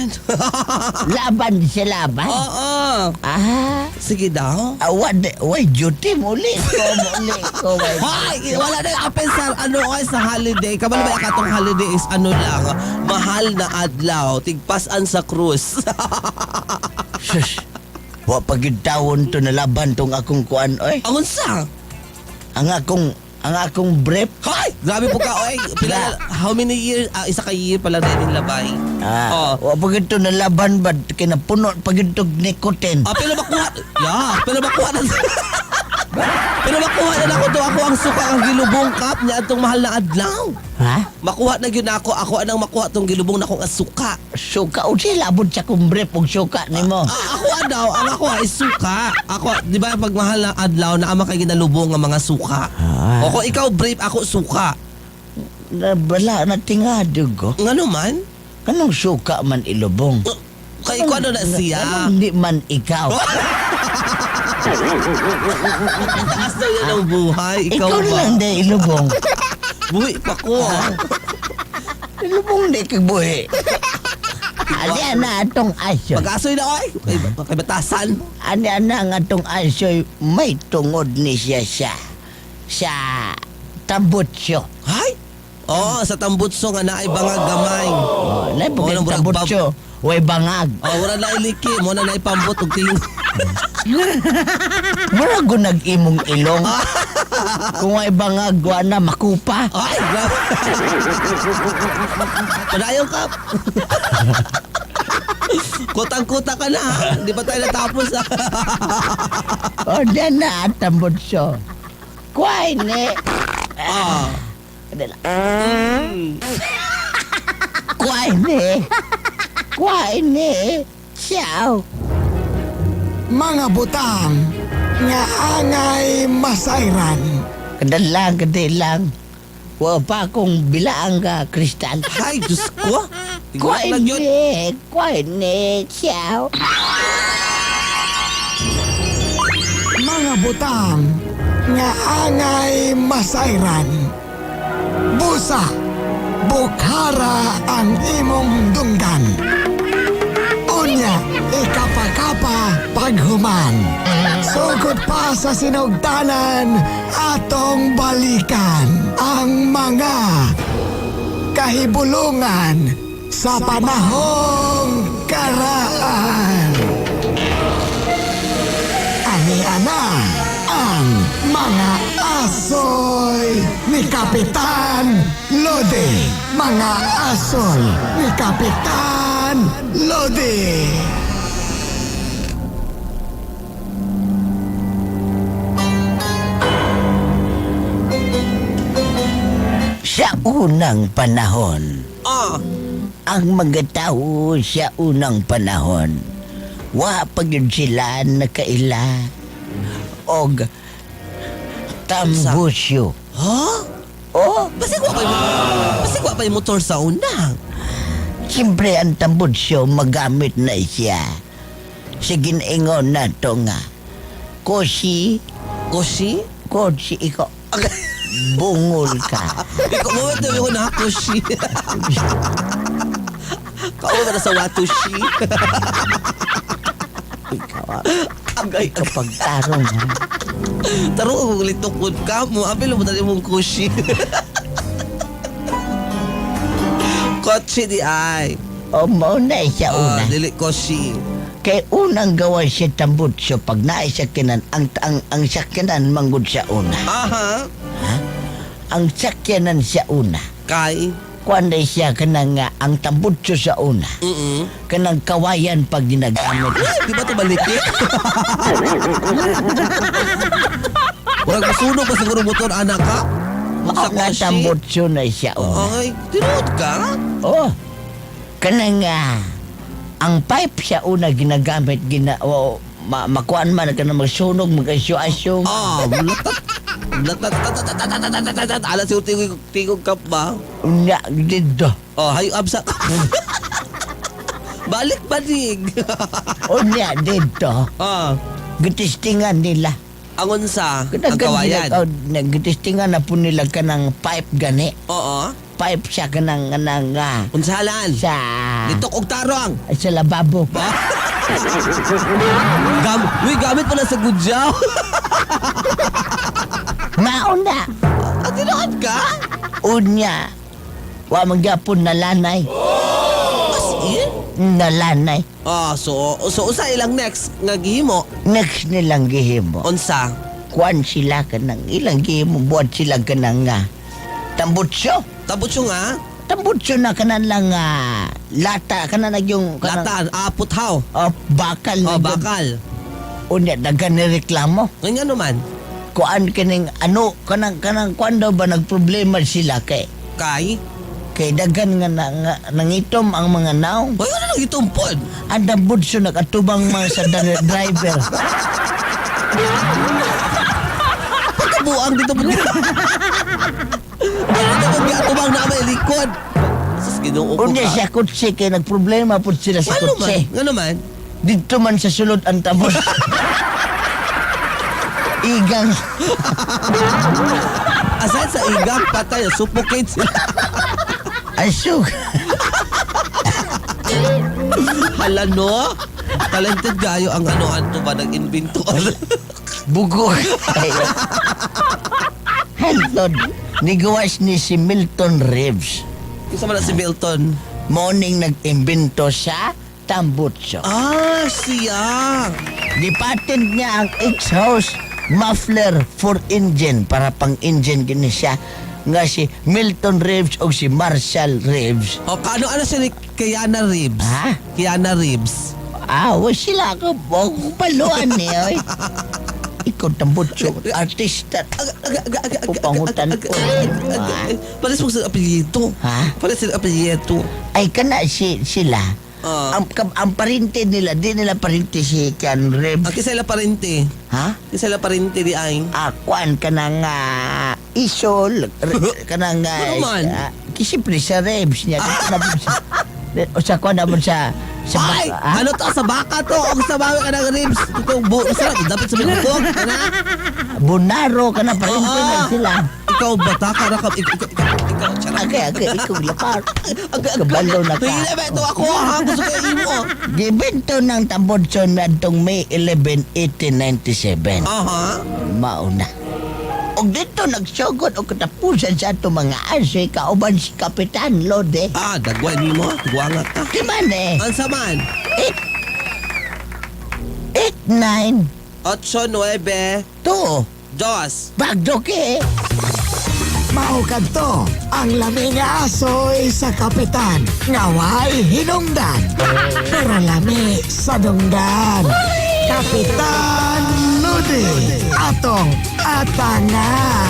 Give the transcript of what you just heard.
laban. Laban sa laban? Oo. Sige daw. Why duty muli ko. Hoy, wala na yung apel sa sa holiday. Kabalo ba katong holiday is lang, mahal na adlaw, tigpasan sa cruise. Sus, wa pagitawon to na laban tong akong kuan oy. Angon sa? Ang akong brief. Hoy, grabe po ka oy. How many years? Isa ka year pala din labay. Wa pagito na laban bad kinapuno pagitog nikotin. Pero makuha. Pero makuha na ako to. Ako ang suka ang gilubong kap niya atong mahal na adlaw. Ha? Makuha na gyud ako. Ako anang makuha tong gilubong na akong suka. Suka o sila abot sa kong brief og suka nimo. Ako daw, ang ako ay suka. Ako, di ba pag mahal na adlaw na ama kay ginalubong ang mga suka. Ako ikaw brave, ako suka. Bala na tingado ko. Ngano man? Kanong suka man ilubong? Kay ko ano na siya? Hindi man ikaw. Taas na yan ang buhay. Ikaw Ikaw ba? lang di ilubong. Buhay pa ko. Ilubong di kagbuhi. Ani na atong aso. Pag-asoy na oy. Kay batasan. Ani na ang atong aso may tungod ni siya sa tambutsyo. Hay? Sa tambutso nga naay bangag gamay. Nay pagka tambutsyo, way bangag. Wala na iliki. Mo na naipambot og tingin. Mura ko nag-imong ilong. Kung ay bangag, wa na makupa. Ay, grabe. Padayon ka. Kutang-kuta ka na. Hindi pa tayo natapos. O, dyan na tambutsyo. Kway ni. Kway ni. Ciao. Mga butang nga angay masayran. Kadalang. Wa pa akong bilaang ka, Kristal. Ay, Diyos ko. Kway ni. Ciao. Mga butang nga angay masayran. Busa, bukhara ang imong dunggan. Unya, ikapa-kapa paghuman. Sugod pa sa sinugdanan, atong balikan ang mga kahibulungan sa panahong karaan. Ani-ana ang mga asoy ni Kapitan Lodi. Mga asoy ni Kapitan Lodi. Sa unang panahon, ang mga tao sa unang panahon, wa pa gyud sila nakaila og tambusyo. Basig wa pa yung motor sa una. Siyempre ang tambusyo magamit na siya. Sige ingon na to nga. Koshi, ikaw. Bungol ka. Ikaw mo ito yung nakakushi. Kao ba na sa watushi? Agay kapag tarong ha. Taro, ulit tukod ka mo. Apil mo tayo mong kushi. Kotse di ay. O mo na siya una. Dili koshi. Kay unang gawa siya tambutso pag naisakyanan ang sakyanan manggod siya una. Ang sakyanan siya una. Kay? Kuan na siya kanang ang tambutso sa una. Kanang kawayan pag ginagamit. Di ba ito malikit? Walang masunog pa siguro motor, anak ka? Mao nga tambutso na siya una. Ay, tinuod ka? Kanang ang pipe siya una ginagamit makuan man ka na magsunog mag-asyo-asyo. Alas yung tingog kap ba? Unya dito. Hayo absa. Balik banig. Unya dito. Gitistingan nila. Angon sa ang kawayan. Gitistingan na po nila ka ng pipe gani. pipe siya kanang Unsalan. sa Dito og tarong. sa lababo. Gamit pala sa gudyaw. Mauna. At tinood ka? Unya. Wa magyapon na lanay. As in? Na lanay. So usa ilang next nga gihimo. Next nilang gihimo. Unsa? Kuan sila kanang ilang gihimo buat sila kanang tambutso. Tabutso nga. Tambutso na kanan lang lata kanan lang yung Latan, puthaw. bakal na Bakal. unya dagan ni reklamo. Nga naman. Kuan kining kanang kuan daw ba nagproblema sila kay dagan nga nangitom ang mga naong. Wala na lang itumpod. Ang tambutso nakatubang mga sa driver. Pagkabuang dito mo. Dito mo tumang na may likod. Sus, Ginoo ko Unya ka. siya kutsi kay nagproblema po sila sa Nga naman. kutsi. Nga naman. Dito man sa sulod ang tabos. Igang. Aside sa igang patay, suffocate sila. Asuk. Hala no? Talented gayo ang ano ba nag-inventor. Bugo. Helton. Nigawas ni si Milton Reeves. Kasi man na si Milton. Morning nag-imbento sa tambutso. Siya. Gipatent niya ang exhaust muffler for engine para pang engine gini siya nga si Milton Reeves o si Marshall Reeves. Ano siya ni Keanu Reeves? Ha? Keanu Reeves. Wa sila ko paluan ni oy. Ikaw tambutso artista. Upangutan ko. Pares mo sa apelyido. Ha? Pares sa apelyido. Ay kana sila. Ang parente nila, di nila parente si Keanu Reeves. Kisa la parente. Ha? Kisa la parente di ay. Kuan kanang isol kanang Ano man? kisipre sa Reeves niya. O sa kuan naman sa Ay! Ano to? Sa baka to? O sa bawi ka ng ribs? Ito, sarap. Dapat sa bukog. Ano? Bunaro ka na parente na sila. Ikaw bata ka na ka. Ikaw, charap. Ikaw lapar. Kabalo na ka. Hindi ba ito ako ha? Gusto ko yung mo. Gibento ng tambutson na itong May 11, 1897. Aha. Mauna. Og dito nagsugod o katapusan sa ato mga asoy kauban si Kapitan Lode. Dagway ni mo. Guwangat ka. Di man eh. Ansa man? 8, 9, 8, 9, 2. Dos. Bagdoke. Maukad to ang laming nga asoy sa kapitan. Ngaway hinungdan. Pero lami sa dunggan. Kapitan Ludi. Atong atangan.